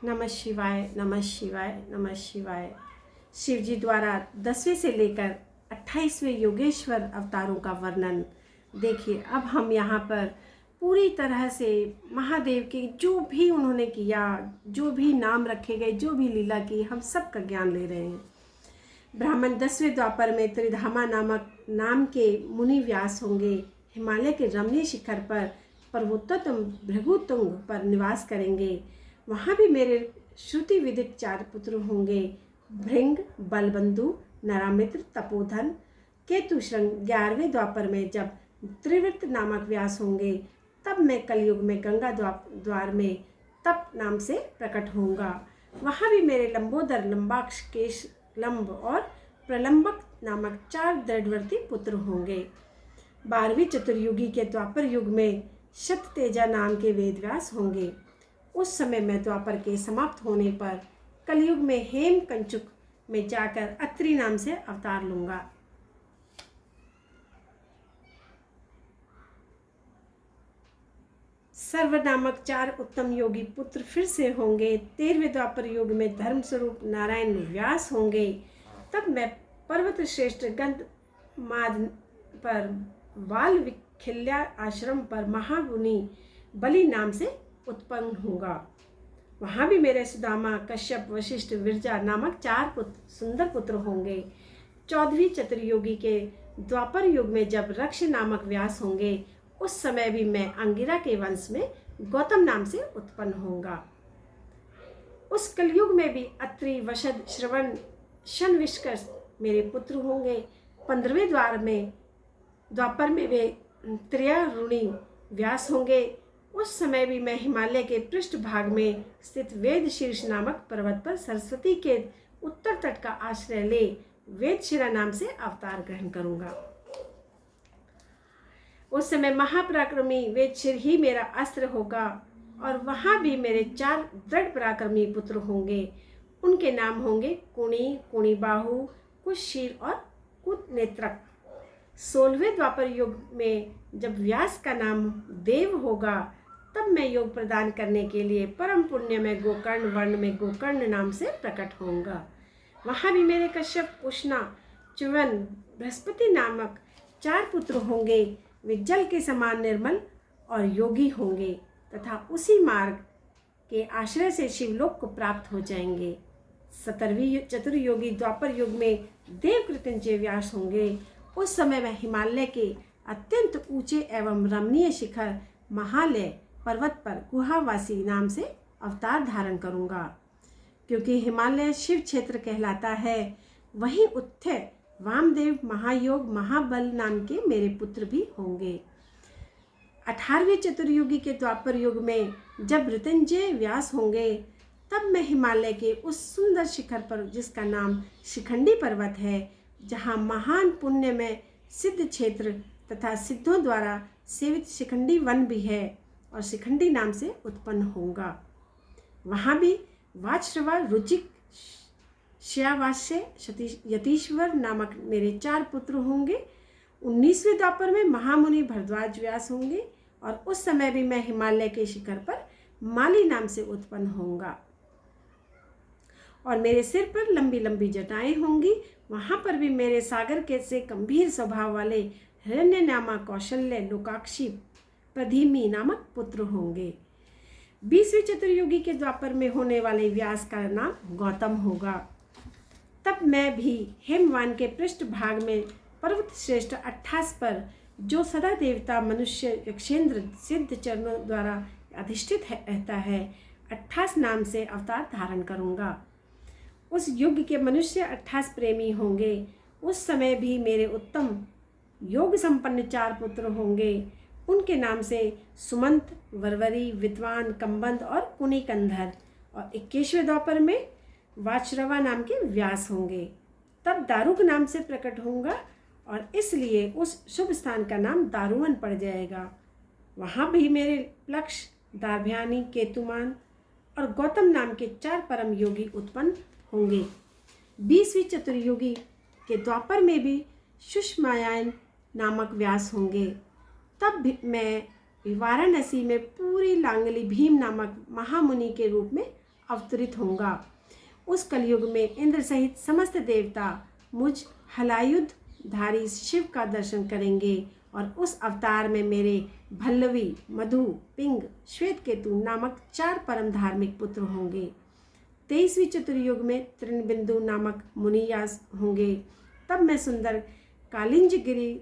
नमः शिवाय, नमः शिवाय, नमः शिवाय। शिव जी द्वारा 10वें से लेकर 28वें योगेश्वर अवतारों का वर्णन देखिए। अब हम यहाँ पर पूरी तरह से महादेव के जो भी उन्होंने किया, जो भी नाम रखे गए, जो भी लीला की, हम सब का ज्ञान ले रहे हैं। ब्राह्मण 10वें द्वापर में त्रिधामा नामक नाम के मुनि व्यास होंगे। हिमालय के रमणीय शिखर पर पर्वतोत्तम भृगुतुंग पर निवास करेंगे। वहाँ भी मेरे श्रुति विदित 4 पुत्र होंगे। भृंग, बलबंधु, नरामित्र, तपोधन, केतुश्रृंग। 11वें द्वापर में जब त्रिवृत नामक व्यास होंगे, तब मैं कलयुग में गंगा द्वार में तप नाम से प्रकट होऊंगा। वहाँ भी मेरे लंबोदर, लंबाक्ष, केश लंब और प्रलंबक नामक 4 दृढ़वर्ती पुत्र होंगे। 12वीं चतुर्युगी के द्वापर युग में शततेजा नाम के वेदव्यास होंगे। उस समय मैं द्वापर के समाप्त होने पर कलयुग में हेम कंचुक में जाकर अत्रि नाम से अवतार लूंगा। सर्व नामक 4 उत्तम योगी पुत्र फिर से होंगे। 13वें द्वापर युग में धर्म स्वरूप नारायण व्यास होंगे। तब मैं पर्वत श्रेष्ठ गंधमाद पर वाल्मीकिल्या आश्रम पर महामुनि बलि नाम से उत्पन्न होगा। वहाँ भी मेरे सुदामा, कश्यप, वशिष्ठ, विरजा नामक 4 सुंदर पुत्र होंगे। 14वीं चतुर्युगी के द्वापर युग में जब रक्ष नामक व्यास होंगे, उस समय भी मैं अंगिरा के वंश में गौतम नाम से उत्पन्न होऊंगा। उस कलयुग में भी अत्रि, वशद, श्रवण, शनविष्कर मेरे पुत्र होंगे। 15वें द्वापर में वे त्रयारुणी व्यास होंगे। उस समय भी मैं हिमालय के पृष्ठ भाग में स्थित वेद शीर्ष नामक पर्वत पर सरस्वती के उत्तर तट का आश्रय ले वेदशिरा नाम से अवतार ग्रहण करूंगा। उस समय महापराक्रमी वेदशिर ही मेरा अस्त्र होगा और वहाँ भी मेरे 4 दृढ़ पराक्रमी पुत्र होंगे। उनके नाम होंगे कुणी, कुणीबाहु, कुशीर और कुनेत्रक। 16वें द्वापर युग में जब व्यास का नाम देव होगा, तब मैं योग प्रदान करने के लिए परम पुण्य में गोकर्ण वर्ण में गोकर्ण नाम से प्रकट होऊंगा। वहाँ भी मेरे कश्यप, पुष्णा, च्युवन, बृहस्पति नामक 4 पुत्र होंगे। वे जल के समान निर्मल और योगी होंगे तथा उसी मार्ग के आश्रय से शिवलोक को प्राप्त हो जाएंगे। 17वीं चतुर्युगी द्वापर युग में देवकृत्यंजय व्यास होंगे। उस समय मैं हिमालय के अत्यंत ऊंचे एवं रमणीय शिखर महालय पर्वत पर गुहावासी नाम से अवतार धारण करूंगा। क्योंकि हिमालय शिव क्षेत्र कहलाता है, वहीं उत्थ्य, वामदेव, महायोग, महाबल नाम के मेरे पुत्र भी होंगे। 18वीं चतुर्युगी के द्वापर युग में जब मृत्युंजय व्यास होंगे, तब मैं हिमालय के उस सुंदर शिखर पर, जिसका नाम शिखंडी पर्वत है, जहाँ महान पुण्य में सिद्ध क्षेत्र तथा सिद्धों द्वारा सेवित शिखंडी वन भी है, और शिखंडी नाम से उत्पन्न होगा। वहाँ भी वाजश्रवा, रुचिक, श्यावास्य, यतीश्वर नामक मेरे 4 पुत्र होंगे। 19वें द्वापर में महामुनि भरद्वाज व्यास होंगे और उस समय भी मैं हिमालय के शिखर पर माली नाम से उत्पन्न होऊंगा और मेरे सिर पर लंबी लंबी जटाएं होंगी। वहाँ पर भी मेरे सागर के से गंभीर स्वभाव वाले हिरण्यनामा, कौशल्य, लोकाक्षी, प्रधीमी नामक पुत्र होंगे। 20वीं चतुर्युगी के द्वापर में होने वाले व्यास का नाम गौतम होगा। तब मैं भी हेमवान के पृष्ठ भाग में पर्वत श्रेष्ठ 28 पर, जो सदा देवता, मनुष्य, यक्षेंद्र, सिद्ध चरणों द्वारा अधिष्ठित रहता है, 28 नाम से अवतार धारण करूंगा। उस युग के मनुष्य 28 प्रेमी होंगे। उस समय भी मेरे उत्तम योग संपन्न 4 पुत्र होंगे। उनके नाम से सुमंत, वरवरी, विद्वान, कंबंद और कुनिकंधर। और 21वें द्वापर में वाजश्रवा नाम के व्यास होंगे। तब दारुक नाम से प्रकट होऊंगा और इसलिए उस शुभ स्थान का नाम दारुवन पड़ जाएगा। वहाँ भी मेरे प्लक्ष, दार्भ्यानी, केतुमान और गौतम नाम के 4 परम योगी उत्पन्न होंगे। 20वीं चतुर्युगी के द्वापर में भी सुषमायन नामक व्यास होंगे। तब भी मैं वाराणसी में पूरी लांगली भीम नामक महामुनि के रूप में अवतरित होऊंगा। उस कलयुग में इंद्र सहित समस्त देवता मुझ हलायुध धारी शिव का दर्शन करेंगे और उस अवतार में मेरे भल्लवी, मधु, पिंग, श्वेत केतु नामक 4 परम धार्मिक पुत्र होंगे। 23वीं चतुर्युग में तृणबिंदु नामक मुनियास होंगे। तब मैं सुंदर कालिंज गिरी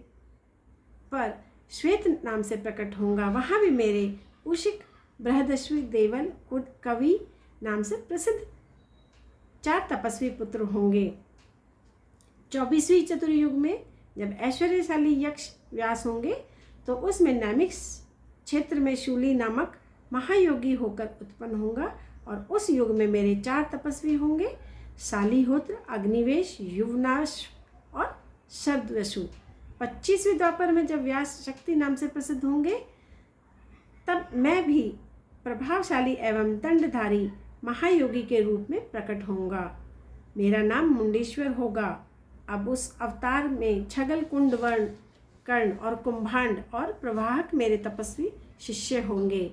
पर श्वेत नाम से प्रकट होऊंगा। वहाँ भी मेरे उशिक, बृहदश्वी, देवल, कुड, कवि नाम से प्रसिद्ध 4 तपस्वी पुत्र होंगे। 24वीं चतुर्युग में जब ऐश्वर्यशाली यक्ष व्यास होंगे तो उसमें नैमिक क्षेत्र में शूली नामक महायोगी होकर उत्पन्न होगा और उस युग में मेरे 4 तपस्वी होंगे, शालिहोत्र, अग्निवेश, युवनाश और शरदवसु। 25वें द्वापर में जब व्यास शक्ति नाम से प्रसिद्ध होंगे तब मैं भी प्रभावशाली एवं दंडधारी महायोगी के रूप में प्रकट होऊंगा। मेरा नाम मुंडेश्वर होगा। अब उस अवतार में छगल, कुंडवर्ण, कर्ण और कुंभांड और प्रवाहक मेरे तपस्वी शिष्य होंगे।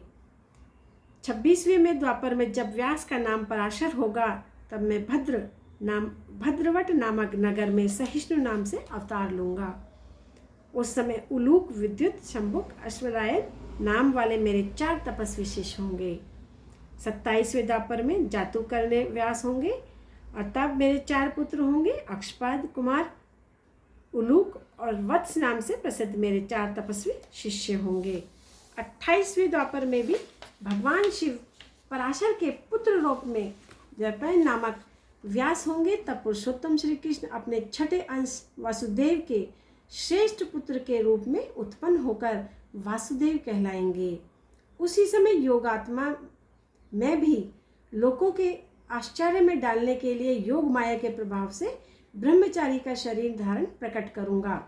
26वें में द्वापर में जब व्यास का नाम पराशर होगा तब मैं भद्रवट नामक नगर में सहिष्णु नाम से अवतार लूँगा। उस समय उलूक, विद्युत, शंभुक, अश्वरायन नाम वाले मेरे 4 तपस्वी शिष्य होंगे। 27वें द्वापर में जातुकर्ण्य व्यास होंगे और तब मेरे 4 पुत्र होंगे, अक्षपाद, कुमार, उलूक और वत्स नाम से प्रसिद्ध मेरे 4 तपस्वी शिष्य होंगे। 28वें द्वापर में भी भगवान शिव पराशर के पुत्र रूप में जयपैन नामक व्यास होंगे। तब पुरुषोत्तम श्री कृष्ण अपने छठे अंश वासुदेव के श्रेष्ठ पुत्र के रूप में उत्पन्न होकर वासुदेव कहलाएंगे। उसी समय योगात्मा मैं भी लोगों के आश्चर्य में डालने के लिए योग माया के प्रभाव से ब्रह्मचारी का शरीर धारण प्रकट करूंगा।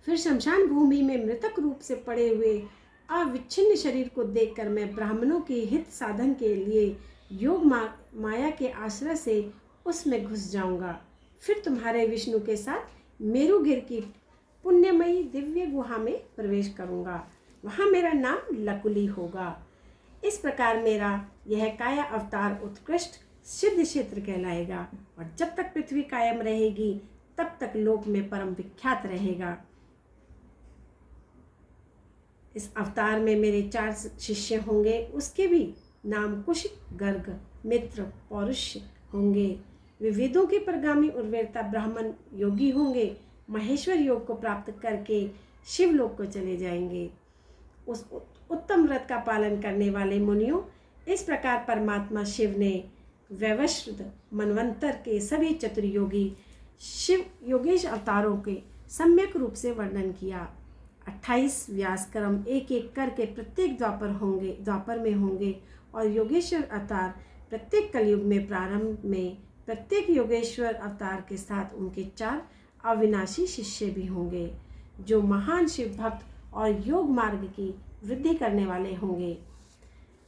फिर शमशान भूमि में मृतक रूप से पड़े हुए अविच्छिन्न शरीर को देखकर मैं ब्राह्मणों के हित साधन के लिए योग माया के आश्रय से उसमें घुस जाऊंगा। फिर तुम्हारे विष्णु के साथ मेरुगिर की पुण्यमयी दिव्य गुहा में प्रवेश करूंगा। वहाँ मेरा नाम लकुली होगा। इस प्रकार मेरा यह काया अवतार उत्कृष्ट सिद्ध क्षेत्र कहलाएगा और जब तक पृथ्वी कायम रहेगी तब तक लोक में परम विख्यात रहेगा। इस अवतार में मेरे 4 शिष्य होंगे। उसके भी नाम कुश, गर्ग, मित्र, पौरुष होंगे। वे वेदों के परगामी उर्वरता ब्राह्मण योगी होंगे। महेश्वर योग को प्राप्त करके शिवलोक को चले जाएंगे। उस उत्तम व्रत का पालन करने वाले मुनियों, इस प्रकार परमात्मा शिव ने वैवस्वत मनवंतर के सभी चतुर्योगी शिव योगेश अवतारों के सम्यक रूप से वर्णन किया। 28 व्यास क्रम एक एक करके प्रत्येक द्वापर में होंगे और योगेश्वर अवतार प्रत्येक कलयुग में प्रारंभ में प्रत्येक योगेश्वर अवतार के साथ उनके 4 अविनाशी शिष्य भी होंगे जो महान शिव भक्त और योग मार्ग की वृद्धि करने वाले होंगे।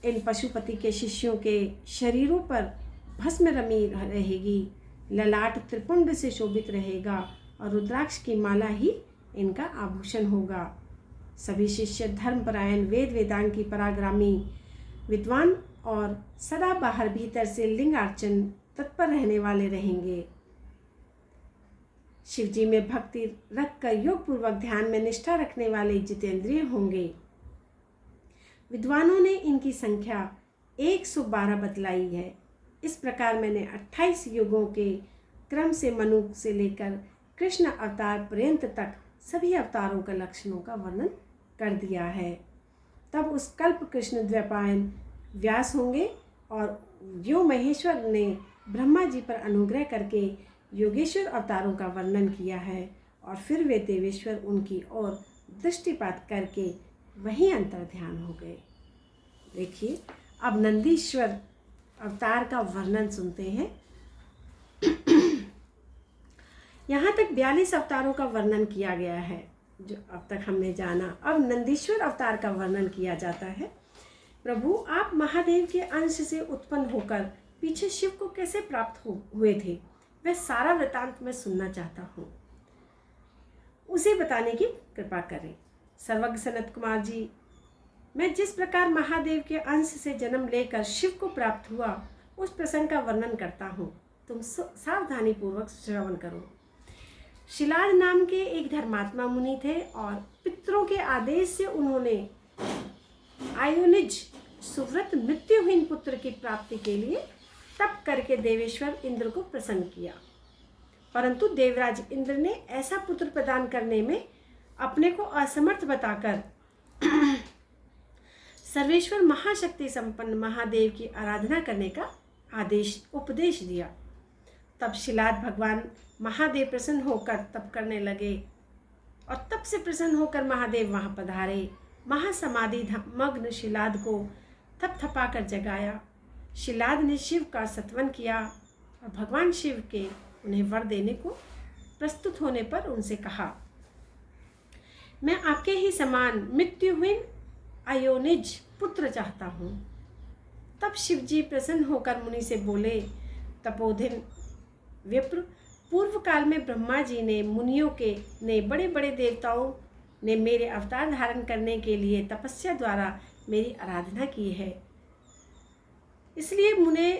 इन पशुपति के शिष्यों के शरीरों पर भस्म रमी रहेगी, ललाट त्रिपुंड से शोभित रहेगा और रुद्राक्ष की माला ही इनका आभूषण होगा। सभी शिष्य धर्मपरायण, वेद वेदांग की पराग्रामी विद्वान और सदा बाहर भीतर से लिंगार्चन तत्पर रहने वाले रहेंगे। शिवजी में भक्ति रखकर योग पूर्वक ध्यान में निष्ठा रखने वाले जितेंद्रिय होंगे। विद्वानों ने इनकी संख्या 112 बतलाई है। इस प्रकार मैंने 28 युगों के क्रम से मनु से लेकर कृष्ण अवतार पर्यंत तक सभी अवतारों के लक्षणों का वर्णन कर दिया है। तब उस कल्प कृष्ण द्वैपायन व्यास होंगे और जो महेश्वर ने ब्रह्मा जी पर अनुग्रह करके योगेश्वर अवतारों का वर्णन किया है और फिर वे देवेश्वर उनकी ओर दृष्टिपात करके वहीं अंतर ध्यान हो गए। देखिए, अब नंदीश्वर अवतार का वर्णन सुनते हैं। यहाँ तक 42 अवतारों का वर्णन किया गया है जो अब तक हमने जाना। अब नंदीश्वर अवतार का वर्णन किया जाता है। प्रभु, आप महादेव के अंश से उत्पन्न होकर पीछे शिव को कैसे प्राप्त हुए थे, वह सारा वृतांत मैं सुनना चाहता हूँ। उसे बताने की कृपा करें। सर्वज्ञ सनत कुमार जी, मैं जिस प्रकार महादेव के अंश से जन्म लेकर शिव को प्राप्त हुआ उस प्रसंग का वर्णन करता हूँ, तुम सावधानी पूर्वक श्रवण करो। शिलाद नाम के एक धर्मात्मा मुनि थे और पितरों के आदेश से उन्होंने आयोनिज सुव्रत मृत्युहीन पुत्र की प्राप्ति के लिए तप करके देवेश्वर इंद्र को प्रसन्न किया। परंतु देवराज इंद्र ने ऐसा पुत्र प्रदान करने में अपने को असमर्थ बताकर सर्वेश्वर महाशक्ति संपन्न महादेव की आराधना करने का उपदेश दिया। तब शिलाद भगवान महादेव प्रसन्न होकर तप करने लगे और तप से प्रसन्न होकर महादेव वहाँ पधारे। महासमाधि मग्न शिलाद को थपथपाकर जगाया। शिलाद ने शिव का सत्वन किया और भगवान शिव के उन्हें वर देने को प्रस्तुत होने पर उनसे कहा, मैं आपके ही समान मृत्युहीन अयोनिज पुत्र चाहता हूँ। तब शिवजी प्रसन्न होकर मुनि से बोले, तपोधन विप्र, पूर्व काल में ब्रह्मा जी ने मुनियों ने बड़े बड़े देवताओं ने मेरे अवतार धारण करने के लिए तपस्या द्वारा मेरी आराधना की है। इसलिए मुने,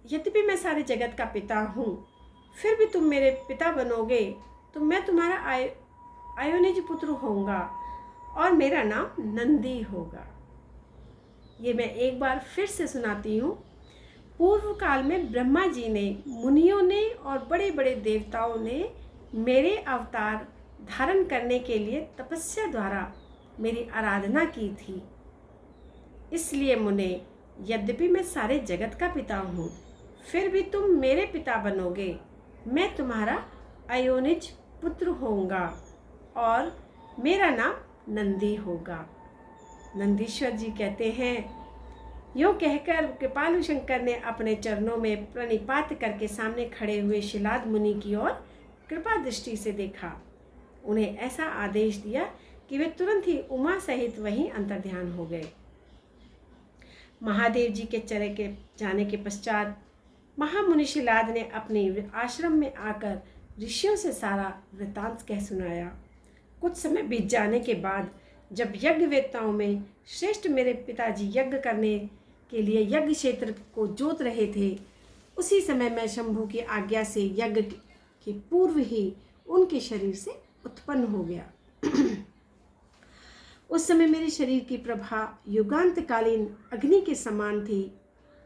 यद्यपि मैं सारे जगत का पिता हूँ, फिर भी तुम मेरे पिता बनोगे तो मैं तुम्हारा अयोनिज पुत्र होऊंगा और मेरा नाम नंदी होगा। ये मैं एक बार फिर से सुनाती हूँ। पूर्व काल में ब्रह्मा जी ने, मुनियों ने और बड़े बड़े देवताओं ने मेरे अवतार धारण करने के लिए तपस्या द्वारा मेरी आराधना की थी। इसलिए मुने, यद्यपि मैं सारे जगत का पिता हूँ, फिर भी तुम मेरे पिता बनोगे। मैं तुम्हारा अयोनिज पुत्र होऊंगा और मेरा नाम नंदी होगा। नंदीश्वर जी कहते हैं, यूँ कहकर कृपालु शंकर ने अपने चरणों में प्रणिपात करके सामने खड़े हुए शिलाद मुनि की ओर कृपा दृष्टि से देखा। उन्हें ऐसा आदेश दिया कि वे तुरंत ही उमा सहित वहीं अंतर्ध्यान हो गए। महादेव जी के चले के जाने के पश्चात महामुनि शिलाद ने अपने आश्रम में आकर ऋषियों से सारा वृत्तांत कह सुनाया। कुछ समय बीत जाने के बाद जब यज्ञ वेत्ताओं में श्रेष्ठ मेरे पिताजी यज्ञ करने के लिए यज्ञ क्षेत्र को जोत रहे थे, उसी समय मैं शंभु की आज्ञा से यज्ञ के पूर्व ही उनके शरीर से उत्पन्न हो गया। उस समय मेरे शरीर की प्रभा युगांतकालीन अग्नि के समान थी।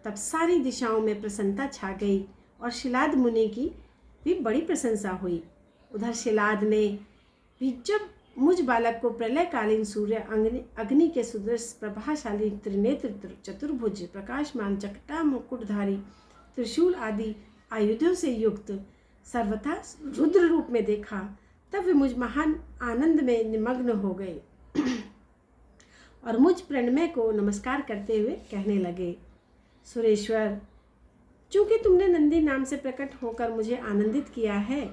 तब सारी दिशाओं में प्रसन्नता छा गई और शिलाद मुनि की भी बड़ी प्रशंसा हुई। उधर शिलाद ने भी जब मुझ बालक को प्रलयकालीन सूर्य अग्नि के सुदृश प्रभाशाली त्रिनेत्र चतुर्भुज प्रकाशमान चकटा मुकुटधारी त्रिशूल आदि आयुधों से युक्त सर्वथा रुद्र रूप में देखा, तब वे मुझ महान आनंद में निमग्न हो गए और मुझ प्रणमय को नमस्कार करते हुए कहने लगे, सुरेश्वर, चूँकि तुमने नंदी नाम से प्रकट होकर मुझे आनंदित किया है,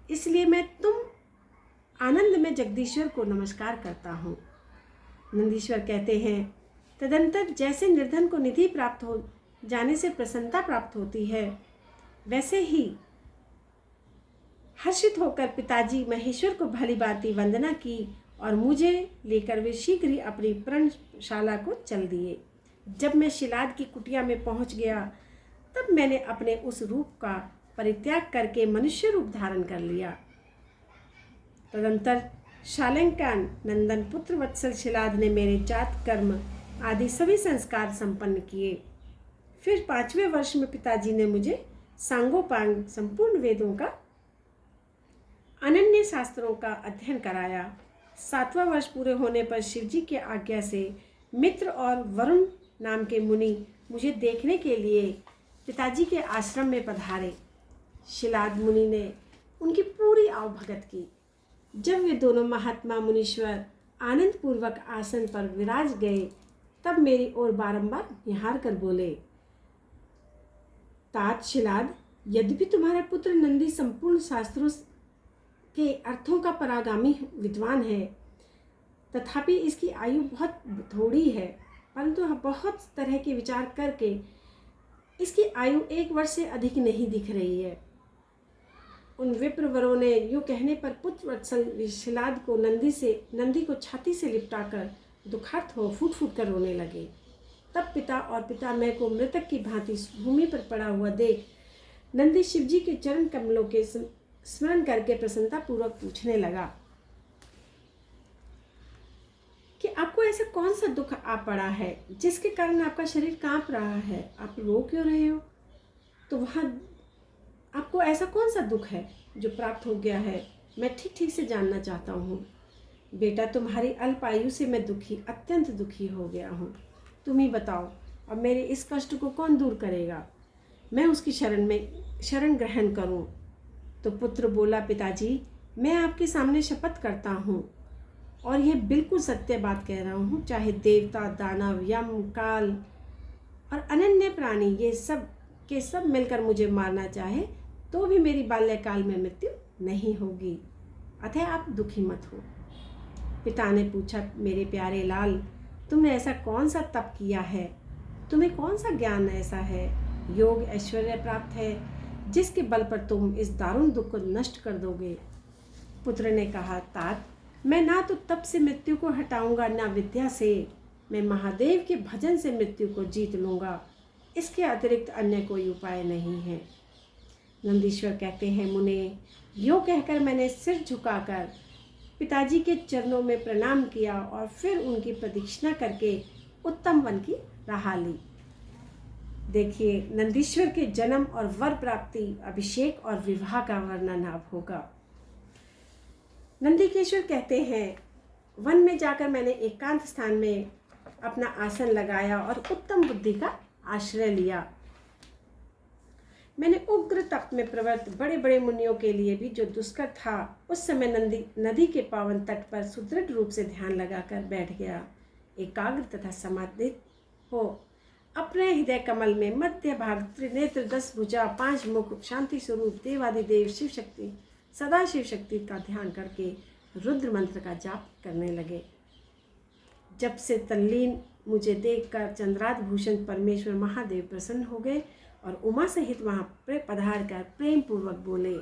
इसलिए मैं तुम आनंद में जगदीश्वर को नमस्कार करता हूँ। नंदीश्वर कहते हैं, तदंतर जैसे निर्धन को निधि प्राप्त हो जाने से प्रसन्नता प्राप्त होती है, वैसे ही हर्षित होकर पिताजी महेश्वर को भली भांति वंदना की और मुझे लेकर वे शीघ्र ही अपनी पर्णशाला को चल दिए। जब मैं शिलाद की कुटिया में पहुंच गया, तब मैंने अपने उस रूप का परित्याग करके मनुष्य रूप धारण कर लिया। तदंतर शालंकान नंदन पुत्र वत्सल शिलाद ने मेरे जात कर्म आदि सभी संस्कार संपन्न किए। फिर 5वें वर्ष में पिताजी ने मुझे सांगोपांग संपूर्ण वेदों का, अनन्य शास्त्रों का अध्ययन कराया। 7वां वर्ष पूरे होने पर शिवजी की आज्ञा से मित्र और वरुण नाम के मुनि मुझे देखने के लिए पिताजी के आश्रम में पधारे। शिलाद मुनि ने उनकी पूरी आवभगत की। जब वे दोनों महात्मा मुनीश्वर आनंद पूर्वक आसन पर विराज गए, तब मेरी ओर बारंबार निहार कर बोले, तात शिलाद, यद्यपि तुम्हारा पुत्र नंदी संपूर्ण शास्त्रों के अर्थों का परागामी विद्वान है, तथापि इसकी आयु बहुत थोड़ी है, परंतु बहुत तरह के विचार करके इसकी आयु 1 वर्ष से अधिक नहीं दिख रही है। उन विप्रवरों ने यूँ कहने पर पुत्र वत्सल शिलाद को नंदी को छाती से लिपटाकर दुखार्त हो फूट फूट कर रोने लगे। तब पिता और पितामह को मृतक की भांति भूमि पर पड़ा हुआ देख नंदी शिवजी के चरण कमलों के स्मरण करके प्रसन्नतापूर्वक पूछने लगा कि आपको ऐसा कौन सा दुख आ पड़ा है जिसके कारण आपका शरीर कांप रहा है, आप रो क्यों रहे हो? तो वहाँ आपको ऐसा कौन सा दुख है जो प्राप्त हो गया है, मैं ठीक ठीक से जानना चाहता हूँ। बेटा, तुम्हारी अल्प आयु से मैं अत्यंत दुखी हो गया हूँ। तुम ही बताओ, अब मेरे इस कष्ट को कौन दूर करेगा? मैं उसकी शरण ग्रहण करूं। तो पुत्र बोला, पिताजी, मैं आपके सामने शपथ करता हूं और यह बिल्कुल सत्य बात कह रहा हूं, चाहे देवता, दानव, यम, काल और अनन्य प्राणी ये सब के सब मिलकर मुझे मारना चाहे तो भी मेरी बाल्यकाल में मृत्यु नहीं होगी, अतः आप दुखी मत हो। पिता ने पूछा, मेरे प्यारे लाल, तुमने ऐसा कौन सा तप किया है, तुम्हें कौन सा ज्ञान ऐसा है, योग ऐश्वर्य प्राप्त है जिसके बल पर तुम इस दारुण दुख को नष्ट कर दोगे? पुत्र ने कहा, तात, मैं ना तो तप से मृत्यु को हटाऊंगा, ना विद्या से। मैं महादेव के भजन से मृत्यु को जीत लूंगा, इसके अतिरिक्त अन्य कोई उपाय नहीं है। नंदीश्वर कहते हैं, मुने, यो कहकर मैंने सिर झुकाकर पिताजी के चरणों में प्रणाम किया और फिर उनकी प्रदक्षिणा करके उत्तम वन की राह ली। देखिए, नंदीश्वर के जन्म और वर प्राप्ति, अभिषेक और विवाह का वर्णन अब होगा। नंदीकेश्वर कहते हैं, वन में जाकर मैंने एकांत स्थान में अपना आसन लगाया और उत्तम बुद्धि का आश्रय लिया। मैंने उग्र तप में प्रवृत्त बड़े बड़े मुनियों के लिए भी जो दुष्कर था, उस समय नदी के पावन तट पर सुदृढ़ रूप से ध्यान लगाकर बैठ गया। एकाग्र तथा समाधित हो अपने हृदय कमल में मध्य भाग, त्रिनेत्र, 10 भुजा, 5 मुख, शांति स्वरूप देवादिदेव शिव शक्ति, सदा शिव शक्ति का ध्यान करके रुद्र मंत्र का जाप करने लगे। जब से तल्लीन मुझे देखकर चंद्रादभूषण परमेश्वर महादेव प्रसन्न हो गए और उमा सहित वहाँ पधार कर प्रेम पूर्वक बोले,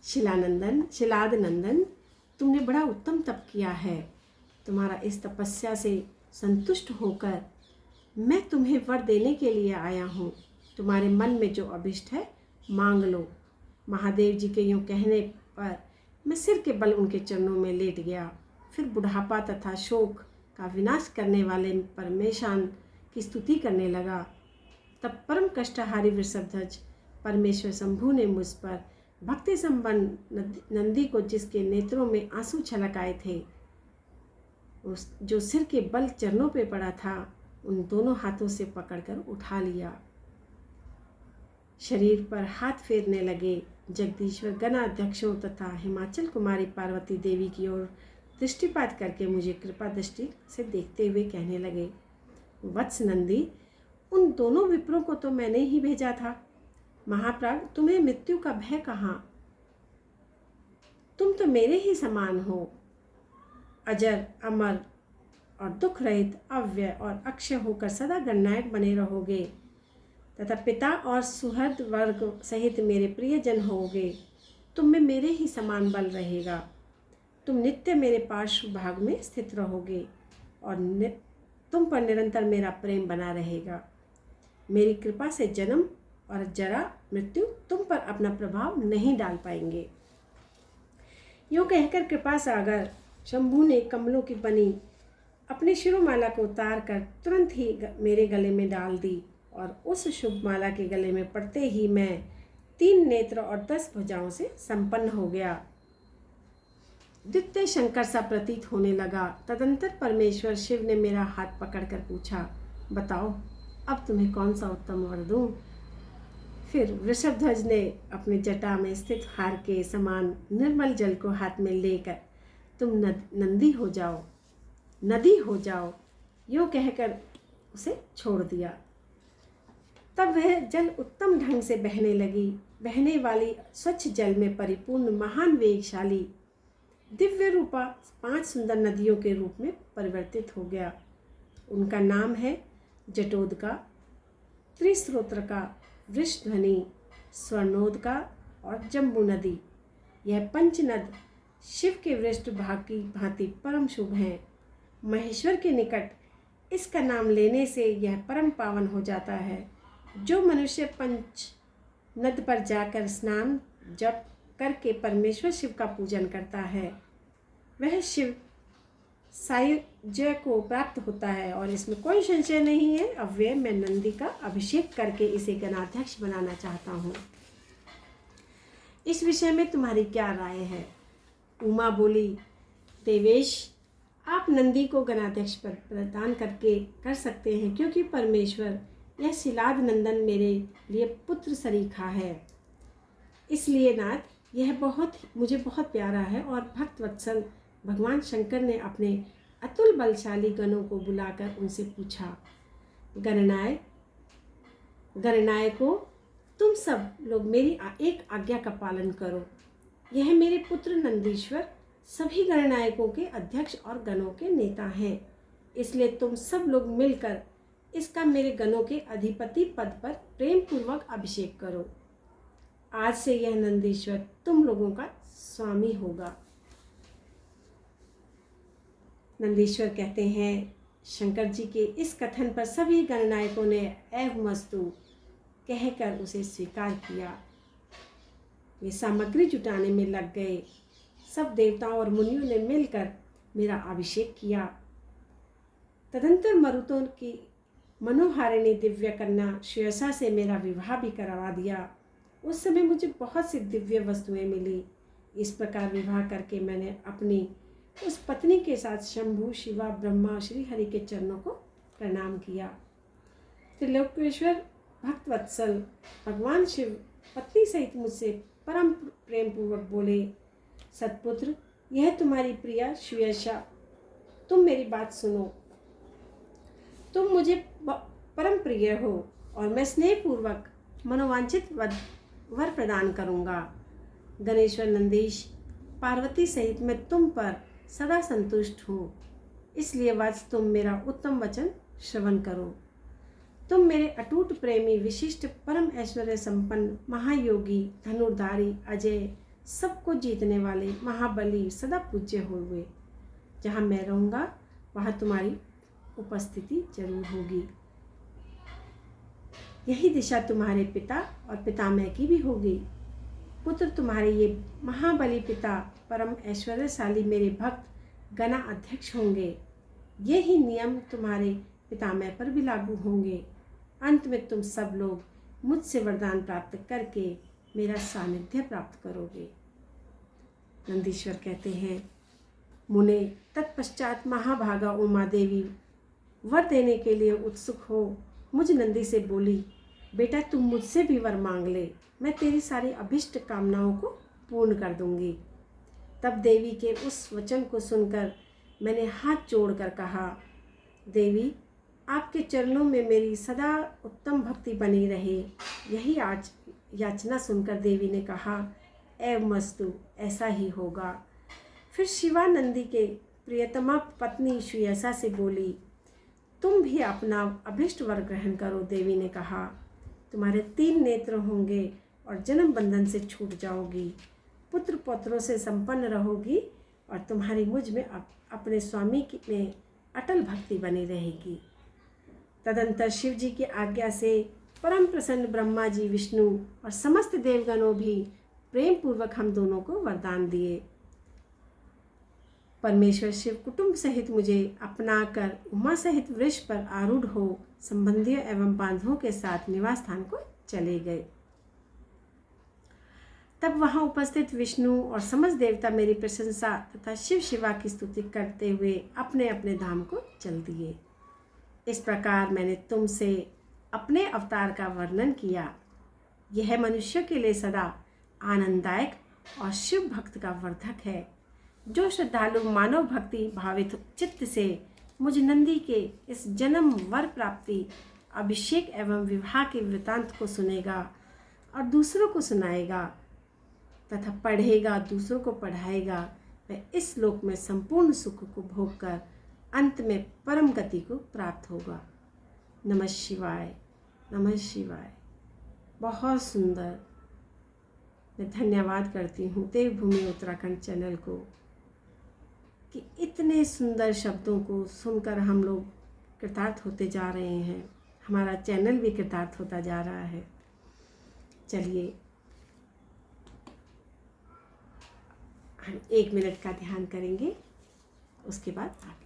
शिलाद नंदन, तुमने बड़ा उत्तम तप किया है। तुम्हारा इस तपस्या से संतुष्ट होकर मैं तुम्हें वर देने के लिए आया हूँ। तुम्हारे मन में जो अभिष्ट है मांग लो। महादेव जी के यूँ कहने पर मैं सिर के बल उनके चरणों में लेट गया। फिर बुढ़ापा तथा शोक का विनाश करने वाले परमेशान की स्तुति करने लगा। तब परम कष्टहारी वृषभध्वज परमेश्वर शंभु ने मुझ पर भक्ति संपन्न नंदी को, जिसके नेत्रों में आंसू छलक आए थे, उस जो सिर के बल चरणों पे पड़ा था, उन दोनों हाथों से पकड़कर उठा लिया। शरीर पर हाथ फेरने लगे। जगदीश्वर गणाध्यक्षों तथा हिमाचल कुमारी पार्वती देवी की ओर दृष्टिपात करके मुझे कृपा दृष्टि से देखते हुए कहने लगे, वत्स नंदी, उन दोनों विप्रों को तो मैंने ही भेजा था। महाप्राग, तुम्हें मृत्यु का भय कहाँ? तुम तो मेरे ही समान हो, अजर, अमर और दुख रहित, अव्यय और अक्षय होकर सदा गणनायक बने रहोगे तथा पिता और सुहृद वर्ग सहित मेरे प्रियजन होगे। तुम में मेरे ही समान बल रहेगा। तुम नित्य मेरे पार्श्व भाग में स्थित रहोगे और तुम पर निरंतर मेरा प्रेम बना रहेगा। मेरी कृपा से जन्म और जरा मृत्यु तुम पर अपना प्रभाव नहीं डाल पाएंगे। यूँ कहकर कृपा सागर शंभु ने कमलों की बनी अपनी शिरोमाला को उतार कर तुरंत ही मेरे गले में डाल दी और उस शुभ माला के गले में पड़ते ही मैं 3 नेत्र और 10 भुजाओं से संपन्न हो गया। द्वितीय शंकर सा प्रतीत होने लगा। तदंतर परमेश्वर शिव ने मेरा हाथ पकड़कर पूछा, बताओ अब तुम्हें कौन सा उत्तम वर दूं? फिर वृषभध्वज ने अपने जटा में स्थित हार के समान निर्मल जल को हाथ में लेकर, तुम नंदी हो जाओ, नदी हो जाओ, यूँ कहकर उसे छोड़ दिया। तब वह जल उत्तम ढंग से बहने लगी। बहने वाली स्वच्छ जल में परिपूर्ण महान वेगशाली दिव्य रूपा 5 सुंदर नदियों के रूप में परिवर्तित हो गया। उनका नाम है जटोदका, त्रिस्रोत्रका, वृषध्वनि, स्वर्णोदका और जम्बू नदी। यह 5 नद शिव के वृष्ट भाग की भांति परम शुभ हैं। महेश्वर के निकट इसका नाम लेने से यह परम पावन हो जाता है। जो मनुष्य पंच नद पर जाकर स्नान जप करके परमेश्वर शिव का पूजन करता है वह शिव सायुज्य को प्राप्त होता है और इसमें कोई संशय नहीं है। अब वे मैं नंदी का अभिषेक करके इसे गणाध्यक्ष बनाना चाहता हूँ। इस विषय में तुम्हारी क्या राय है? उमा बोली, देवेश, आप नंदी को गणाध्यक्ष पर प्रदान करके कर सकते हैं, क्योंकि परमेश्वर यह शिलाद नंदन मेरे लिए पुत्र सरीखा है। इसलिए नाथ यह मुझे बहुत प्यारा है। और भक्त वत्सल भगवान शंकर ने अपने अतुल बलशाली गणों को बुलाकर उनसे पूछा, गणनायकों, तुम सब लोग मेरी एक आज्ञा का पालन करो। यह मेरे पुत्र नंदीश्वर सभी गणनायकों के अध्यक्ष और गणों के नेता हैं। इसलिए तुम सब लोग मिलकर इसका मेरे गणों के अधिपति पद पर प्रेम पूर्वक अभिषेक करो। आज से यह नंदीश्वर तुम लोगों का स्वामी होगा। नंदीश्वर कहते हैं, शंकर जी के इस कथन पर सभी गणनायकों ने एवमस्तु कहकर उसे स्वीकार किया। वे सामग्री जुटाने में लग गए। सब देवताओं और मुनियों ने मिलकर मेरा अभिषेक किया। तदंतर मरुतों की मनोहारिणी दिव्य कन्या श्रेयसा से मेरा विवाह भी करवा दिया। उस समय मुझे बहुत सी दिव्य वस्तुएं मिली। इस प्रकार विवाह करके मैंने अपनी उस पत्नी के साथ शंभु, शिवा, ब्रह्मा, श्री हरि के चरणों को प्रणाम किया। त्रिलोकेश्वर भक्त वत्सल भगवान शिव पत्नी सहित मुझसे परम प्रेम पूर्वक बोले, सतपुत्र, यह तुम्हारी प्रिया श्रेयसा, तुम मेरी बात सुनो। तुम मुझे परम प्रिय हो और मैं स्नेह पूर्वक मनोवांछित वर प्रदान करूँगा। गणेश्वर नंदीश, पार्वती सहित मैं तुम पर सदा संतुष्ट हूँ। इसलिए वत्स तुम मेरा उत्तम वचन श्रवण करो। तुम मेरे अटूट प्रेमी, विशिष्ट, परम ऐश्वर्य संपन्न, महायोगी, धनुर्धारी, अजय, सबको जीतने वाले, महाबली, सदा पूज्य हुए। जहाँ मैं रहूँगा वहाँ तुम्हारी उपस्थिति जरूर होगी। यही दिशा तुम्हारे पिता और पितामह की भी होगी। पुत्र, तुम्हारे ये महाबली पिता परम ऐश्वर्यशाली मेरे भक्त गणा अध्यक्ष होंगे। ये ही नियम तुम्हारे पितामह पर भी लागू होंगे। अंत में तुम सब लोग मुझसे वरदान प्राप्त करके मेरा सानिध्य प्राप्त करोगे। नंदीश्वर कहते हैं, मुने, तत्पश्चात महाभागा उमा देवी वर देने के लिए उत्सुक हो मुझ नंदी से बोली, बेटा तुम मुझसे भी वर मांग ले, मैं तेरी सारी अभिष्ट कामनाओं को पूर्ण कर दूंगी। तब देवी के उस वचन को सुनकर मैंने हाथ जोड़कर कहा, देवी, आपके चरणों में मेरी सदा उत्तम भक्ति बनी रहे। यही आज याचना सुनकर देवी ने कहा, एवमस्तु, ऐसा ही होगा। फिर शिवानंदी के प्रियतमा पत्नी श्रेयसा से बोली, तुम भी अपना अभिष्ट वर ग्रहण करो। देवी ने कहा, तुम्हारे 3 नेत्र होंगे और जन्म बंधन से छूट जाओगी, पुत्र पौत्रों से संपन्न रहोगी और तुम्हारी मुझ में अपने स्वामी में अटल भक्ति बनी रहेगी। तदंतर शिव जी की आज्ञा से परम प्रसन्न ब्रह्मा जी, विष्णु और समस्त देवगणों भी प्रेम पूर्वक हम दोनों को वरदान दिए। परमेश्वर शिव कुटुंब सहित मुझे अपनाकर उमा सहित वृक्ष पर आरूढ़ हो संबंधियों एवं बांधवों के साथ निवास स्थान को चले गए। तब वहां उपस्थित विष्णु और समस्त देवता मेरी प्रशंसा तथा शिव शिवा की स्तुति करते हुए अपने अपने धाम को चल दिए। इस प्रकार मैंने तुमसे अपने अवतार का वर्णन किया। यह मनुष्य के लिए सदा आनंददायक और शिव भक्त का वर्धक है। जो श्रद्धालु मानव भक्ति भावित चित्त से मुझ नंदी के इस जन्म वर प्राप्ति, अभिषेक एवं विवाह के वृतांत को सुनेगा और दूसरों को सुनाएगा तथा पढ़ेगा, दूसरों को पढ़ाएगा, वह इस लोक में संपूर्ण सुख को भोग कर अंत में परम गति को प्राप्त होगा। नमः शिवाय, नमः शिवाय। बहुत सुंदर। मैं धन्यवाद करती हूँ देवभूमि उत्तराखंड चैनल को कि इतने सुंदर शब्दों को सुनकर हम लोग कृतार्थ होते जा रहे हैं। हमारा चैनल भी कृतार्थ होता जा रहा है। चलिए हम 1 मिनट का ध्यान करेंगे, उसके बाद आगे।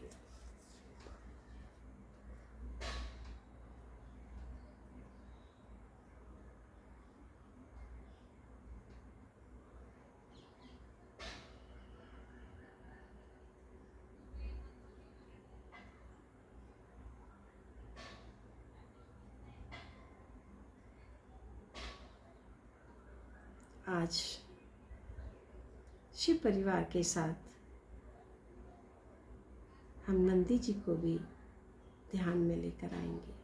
आज शिव परिवार के साथ हम नंदी जी को भी ध्यान में लेकर आएंगे।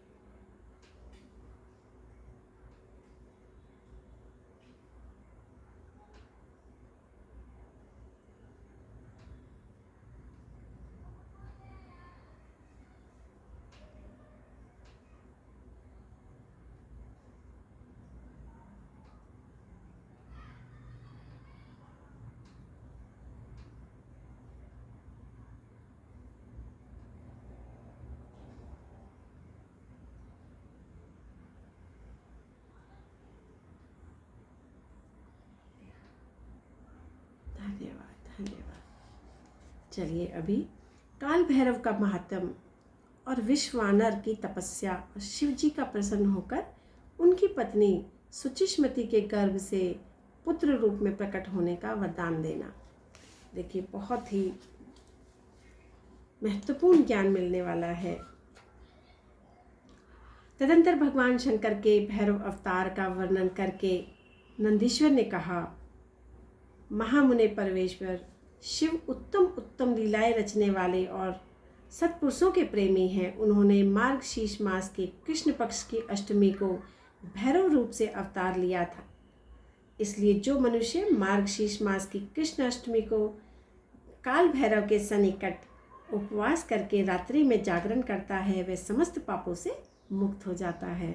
धन्यवाद धन्यवाद। चलिए अभी काल भैरव का महात्म और विश्वानर की तपस्या और शिव जी का प्रसन्न होकर उनकी पत्नी सुचिस्मति के गर्भ से पुत्र रूप में प्रकट होने का वरदान देना। देखिए बहुत ही महत्वपूर्ण ज्ञान मिलने वाला है। तदंतर भगवान शंकर के भैरव अवतार का वर्णन करके नंदीश्वर ने कहा, महामुने परमेश्वर शिव उत्तम उत्तम लीलाएं रचने वाले और सत्पुरुषों के प्रेमी हैं। उन्होंने मार्गशीर्ष मास के कृष्ण पक्ष की अष्टमी को भैरव रूप से अवतार लिया था। इसलिए जो मनुष्य मार्गशीर्ष मास की कृष्ण अष्टमी को काल भैरव के सन्निकट उपवास करके रात्रि में जागरण करता है, वह समस्त पापों से मुक्त हो जाता है।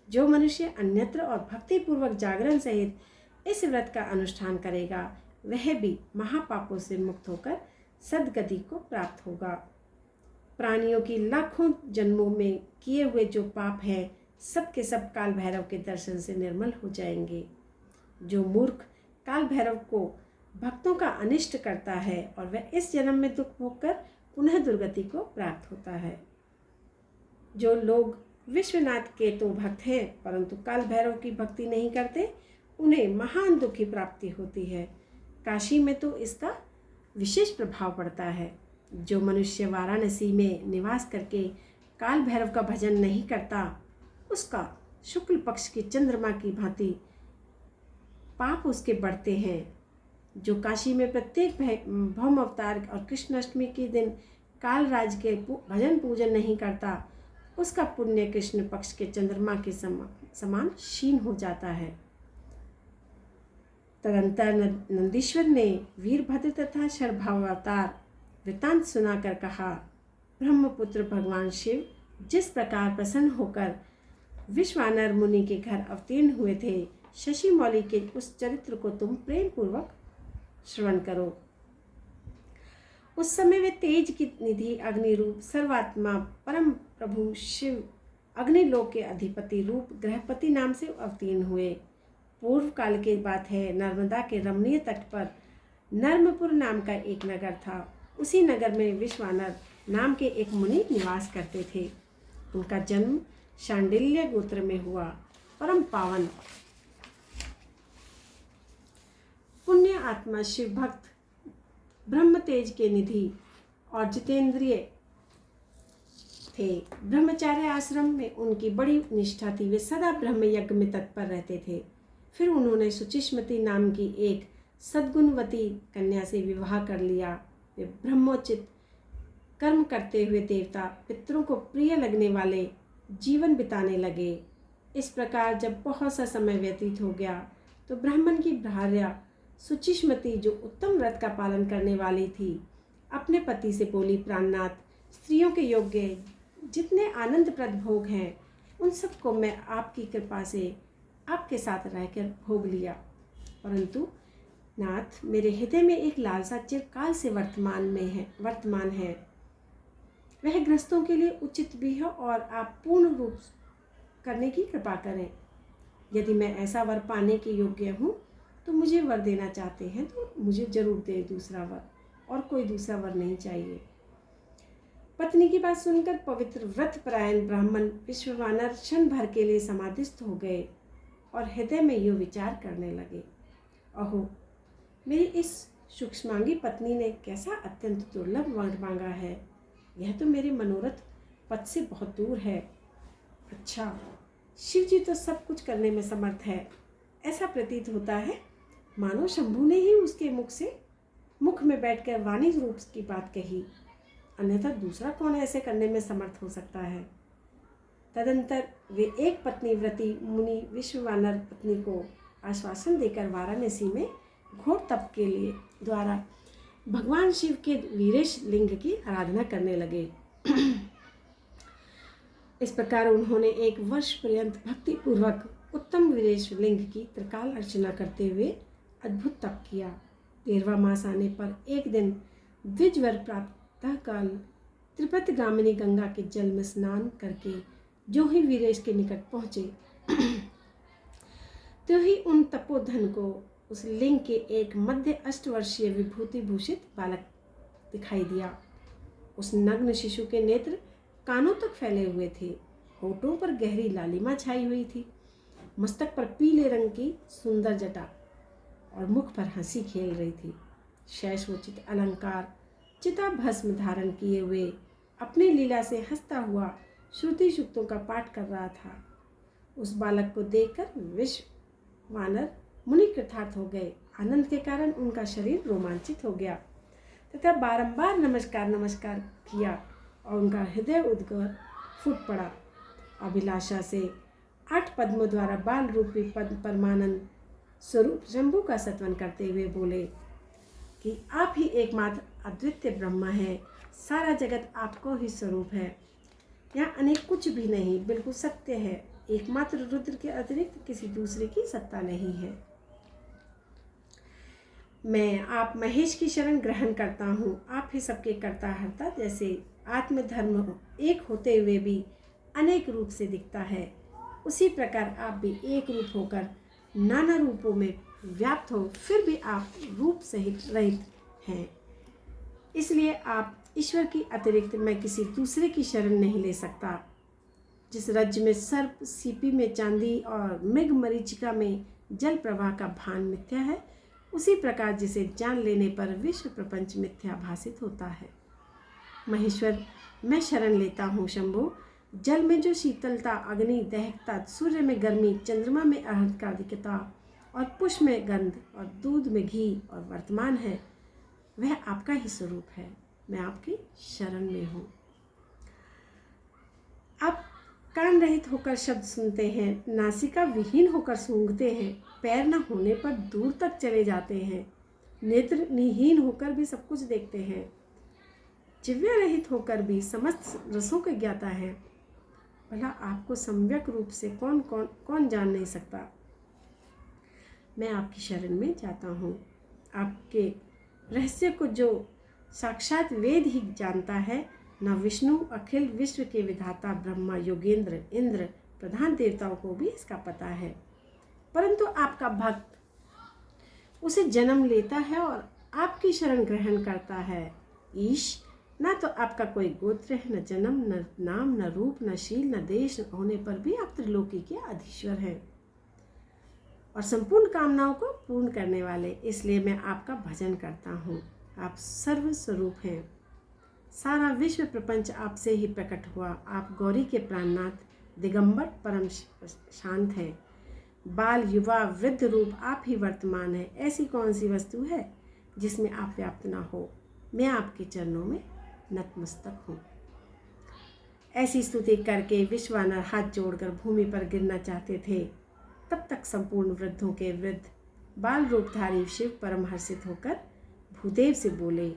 जो मनुष्य अन्यत्र और भक्तिपूर्वक जागरण सहित इस व्रत का अनुष्ठान करेगा, वह भी महापापों से मुक्त होकर सद्गति को प्राप्त होगा। प्राणियों की लाखों जन्मों में किए हुए जो पाप हैं, सब के सब काल भैरव के दर्शन से निर्मल हो जाएंगे। जो मूर्ख काल भैरव को भक्तों का अनिष्ट करता है और वह इस जन्म में दुख भोगकर पुनः दुर्गति को प्राप्त होता है। जो लोग विश्वनाथ के तो भक्त हैं परंतु काल भैरव की भक्ति नहीं करते, उन्हें महान दुख की प्राप्ति होती है। काशी में तो इसका विशेष प्रभाव पड़ता है। जो मनुष्य वाराणसी में निवास करके काल भैरव का भजन नहीं करता, उसका शुक्ल पक्ष की चंद्रमा की भांति पाप उसके बढ़ते हैं। जो काशी में प्रत्येक भौम अवतार और कृष्णाष्टमी के दिन काल राज के भजन पूजन नहीं करता, उसका पुण्य कृष्ण पक्ष के चंद्रमा के समान क्षीण हो जाता है। तदंतर नंदीश्वर ने वीरभद्र तथा शरभावावतार वृतांत सुनाकर कहा, ब्रह्मपुत्र भगवान शिव जिस प्रकार प्रसन्न होकर विश्वानर मुनि के घर अवतीर्ण हुए थे, शशि मौली के उस चरित्र को तुम प्रेम पूर्वक श्रवण करो। उस समय वे तेज की निधि अग्नि रूप सर्वात्मा परम प्रभु शिव अग्निलोक के अधिपति रूप गृहपति नाम से अवतीर्ण हुए। पूर्व काल की बात है, नर्मदा के रमणीय तट पर नर्मपुर नाम का एक नगर था। उसी नगर में विश्वानर नाम के एक मुनि निवास करते थे। उनका जन्म शांडिल्य गोत्र में हुआ। परम पावन पुण्य आत्मा शिव भक्त ब्रह्म तेज के निधि और जितेंद्रिय थे। ब्रह्मचार्य आश्रम में उनकी बड़ी निष्ठा थी। वे सदा ब्रह्म यज्ञ में तत्पर रहते थे। फिर उन्होंने सुचिस्मति नाम की एक सद्गुणवती कन्या से विवाह कर लिया। वे ब्रह्मोचित कर्म करते हुए देवता पितरों को प्रिय लगने वाले जीवन बिताने लगे। इस प्रकार जब बहुत सा समय व्यतीत हो गया तो ब्राह्मण की भार्या सुचिस्मति, जो उत्तम व्रत का पालन करने वाली थी, अपने पति से बोली, प्राणनाथ, स्त्रियों के योग्य जितने आनंदप्रद भोग हैं, उन सबको मैं आपकी कृपा से आपके साथ रहकर भोग लिया, परंतु नाथ, मेरे हृदय में एक लालसा चिरकाल से वर्तमान है। वह ग्रस्तों के लिए उचित भी है और आप पूर्ण रूप करने की कृपा करें। यदि मैं ऐसा वर पाने के योग्य हूँ तो मुझे वर देना चाहते हैं तो मुझे जरूर दे दूसरा वर, और कोई दूसरा वर नहीं चाहिए। पत्नी की बात सुनकर पवित्र व्रत परायण ब्राह्मण विश्ववानर क्षण भर के लिए समाधिस्थ हो गए और हृदय में यो विचार करने लगे, अहो, मेरी इस सूक्ष्मांगी पत्नी ने कैसा अत्यंत दुर्लभ वर मांगा है। यह तो मेरे मनोरथ पद से बहुत दूर है। अच्छा, शिव जी तो सब कुछ करने में समर्थ है। ऐसा प्रतीत होता है मानो शंभु ने ही उसके मुख में बैठकर वाणी रूप की बात कही, अन्यथा दूसरा कौन ऐसे करने में समर्थ हो सकता है। तदंतर वे एक पत्नी व्रती मुनि विश्ववानर पत्नी को आश्वासन देकर वाराणसी में घोर तप के लिए द्वारा भगवान शिव के वीरेश लिंग की आराधना करने लगे। इस प्रकार उन्होंने 1 वर्ष पर्यंत भक्ति पूर्वक उत्तम वीरेश लिंग की त्रिकाल अर्चना करते हुए अद्भुत तप किया। 13वां मास आने पर एक दिन द्विजवर प्रातः काल त्रिपति गामिनी गंगा के जल में स्नान करके जो ही वीरेश के निकट पहुँचे तो ही उन तपोधन को उस लिंग के एक मध्य 8 वर्षीय विभूति भूषित बालक दिखाई दिया। उस नग्न शिशु के नेत्र कानों तक फैले हुए थे, होठों पर गहरी लालिमा छाई हुई थी, मस्तक पर पीले रंग की सुंदर जटा और मुख पर हंसी खेल रही थी। शैशवोचित अलंकार चिता भस्म धारण किए हुए अपनी लीला से हंसता हुआ श्रुति सूक्तों का पाठ कर रहा था। उस बालक को देखकर विश्ववानर मुनि कृतार्थ हो गए। आनंद के कारण उनका शरीर रोमांचित हो गया तथा बारंबार नमस्कार किया और उनका हृदय उद्गार फूट पड़ा। अभिलाषा से 8 पद्मों द्वारा बाल रूपी पद्म परमानंद स्वरूप शंभु का सत्वन करते हुए बोले कि आप ही एकमात्र अद्वितीय ब्रह्म है, सारा जगत आपको ही स्वरूप है। यहाँ अनेक कुछ भी नहीं, बिल्कुल सत्य है। एकमात्र रुद्र के अतिरिक्त किसी दूसरे की सत्ता नहीं है। मैं आप महेश की शरण ग्रहण करता हूँ। आप ही सबके कर्ता हर्ता, जैसे आत्मधर्म एक होते हुए भी अनेक रूप से दिखता है, उसी प्रकार आप भी एक रूप होकर नाना रूपों में व्याप्त हो, फिर भी आप रूप सहित रहित हैं। इसलिए आप ईश्वर की अतिरिक्त मैं किसी दूसरे की शरण नहीं ले सकता। जिस राज्य में सर्प, सीपी में चांदी और मृग मरीचिका में जल प्रवाह का भान मिथ्या है, उसी प्रकार जिसे जान लेने पर विश्व प्रपंच मिथ्या भासित होता है। महेश्वर, मैं शरण लेता हूँ शंभु। जल में जो शीतलता, अग्नि दहकता, सूर्य में गर्मी, चंद्रमा में अर्धकालिकता और पुष्प में गंध और दूध में घी और वर्तमान है, वह आपका ही स्वरूप है। मैं आपकी शरण में हूँ। आप कान रहित होकर शब्द सुनते हैं, नासिका विहीन होकर सूंघते हैं, पैर न होने पर दूर तक चले जाते हैं, नेत्र निहीन होकर भी सब कुछ देखते हैं, जिव्या रहित होकर भी समस्त रसों के ज्ञाता है। भला आपको सम्यक रूप से कौन जान नहीं सकता। मैं आपकी शरण में जाता हूँ। आपके रहस्य को जो साक्षात वेद ही जानता है, न विष्णु अखिल विश्व के विधाता ब्रह्मा, योगेंद्र, इंद्र, प्रधान देवताओं को भी इसका पता है। परंतु आपका भक्त उसे जन्म लेता है और आपकी शरण ग्रहण करता है। ईश, ना तो आपका कोई गोत्र है, न जन्म, न नाम, न रूप, न शील, न देश होने पर भी आप त्रिलोकी के अधीश्वर हैं और संपूर्ण कामनाओं को पूर्ण करने वाले। इसलिए मैं आपका भजन करता हूँ। आप सर्व स्वरूप हैं। सारा विश्व प्रपंच आपसे ही प्रकट हुआ। आप गौरी के प्राणनाथ, दिगंबर, परम शांत हैं। बाल, युवा, वृद्ध रूप आप ही वर्तमान है। ऐसी कौन सी वस्तु है जिसमें आप व्याप्त ना हो। मैं आपके चरणों में नतमस्तक हूँ। ऐसी स्तुति करके विश्वानर हाथ जोड़कर भूमि पर गिरना चाहते थे, तब तक संपूर्ण वृद्धों के वृद्ध बाल रूपधारी शिव परम हर्षित होकर भूदेव से बोले,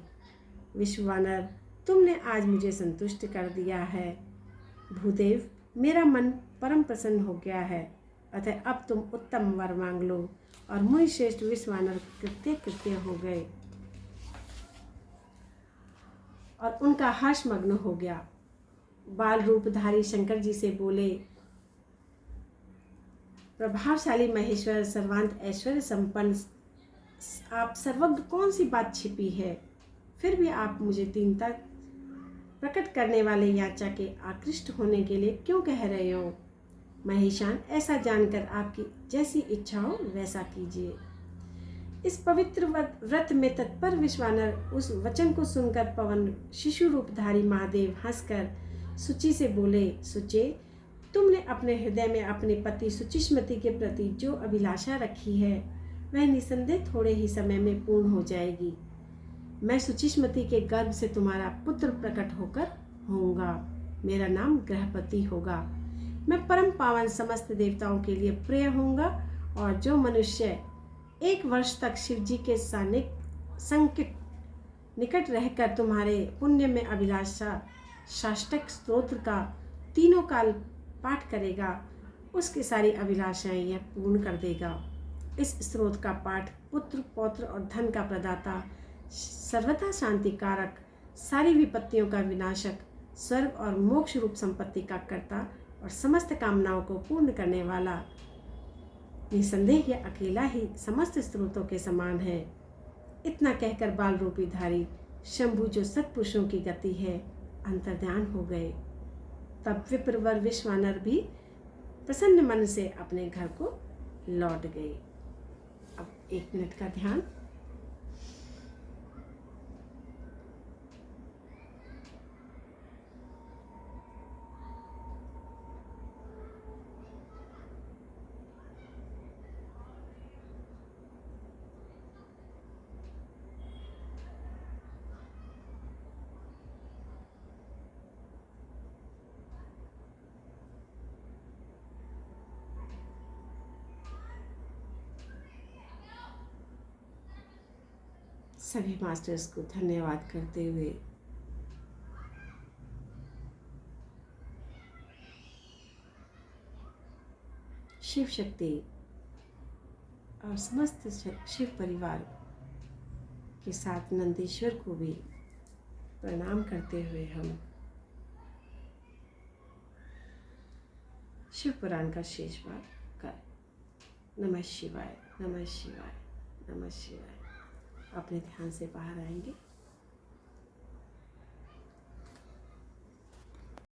विश्वानर, तुमने आज मुझे संतुष्ट कर दिया है। भूदेव, मेरा मन परम प्रसन्न हो गया है। अतः अब तुम उत्तम वर मांग लो। और मुनि श्रेष्ठ विश्वानर कृत्य कृत्य हो गए और उनका हर्ष मग्न हो गया। बाल रूपधारी शंकर जी से बोले, प्रभावशाली महेश्वर, सर्वांत ऐश्वर्य संपन्न, आप सर्वज्ञ, कौन सी बात छिपी है? फिर भी आप मुझे दीनता प्रकट करने वाले याचा के आकृष्ट होने के लिए क्यों कह रहे हो? महेशान, ऐसा जानकर आपकी जैसी इच्छा हो वैसा कीजिए। इस पवित्र व्रत में तत्पर विश्वानर उस वचन को सुनकर पवन शिशु रूपधारी महादेव हंसकर सुचि से बोले, सुचे, तुमने अपने हृदय में अपने पति सुचिस्मति के प्रति जो अभिलाषा रखी है वह निसंदेह थोड़े ही समय में पूर्ण हो जाएगी। मैं सुचिस्मति के गर्भ से तुम्हारा पुत्र प्रकट होकर होऊंगा। मेरा नाम ग्रहपति होगा। मैं परम पावन समस्त देवताओं के लिए प्रिय होऊंगा और जो मनुष्य 1 वर्ष तक शिव जी के संकट निकट रहकर तुम्हारे पुण्य में अभिलाषा साष्टक स्तोत्र का तीनों काल पाठ करेगा, उसकी सारी अभिलाषाएं यह पूर्ण कर देगा। इस स्रोत का पाठ पुत्र, पौत्र और धन का प्रदाता, सर्वथा शांति कारक, सारी विपत्तियों का विनाशक, स्वर्ग और मोक्ष रूप संपत्ति का कर्ता और समस्त कामनाओं को पूर्ण करने वाला, निसंदेह यह अकेला ही समस्त स्रोतों के समान है। इतना कहकर बाल रूपी धारी शंभु, जो सत्पुरुषों की गति है, अंतर्ध्यान हो गए। तब विप्रवर विश्वानर भी प्रसन्न मन से अपने घर को लौट गए। अब 1 मिनट का ध्यान। सभी मास्टर्स को धन्यवाद करते हुए शिव शक्ति और समस्त शिव परिवार के साथ नंदीश्वर को भी प्रणाम करते हुए हम शिव पुराण का शेष भाग कर नमः शिवाय, नमः शिवाय, नमः शिवाय अपने ध्यान से बाहर आएंगे।